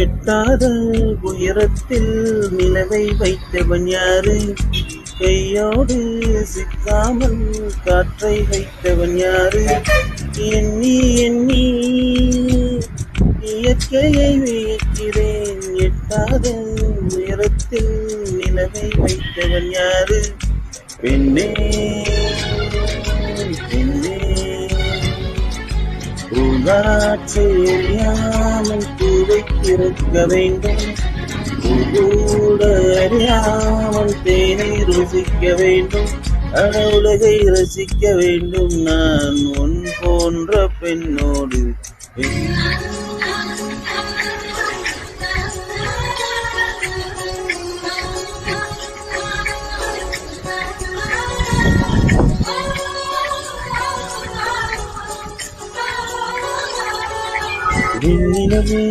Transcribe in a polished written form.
எட்டாத உயரத்தில் நிலவை வைத்தவன் யாரு? கையோடு சிக்காமல் காற்றை வைத்தவன் யாரு? எண்ணி எண்ணி இயற்கையை வியக்கிறேன். எட்டாத உயரத்தில் நிலவை வைத்தவன் யாரு? பெண்ணே பெண்ணே, பூங்காற்றை எறியாமல் பூவை திறக்க வேண்டும். பூக்கூட அறியாமல் தேனை ருசிக்க வேண்டும். அட உலகை ரசிக்க வேண்டும். நான் உன் போன்ற பெண்ணோடு விண்ணிலவே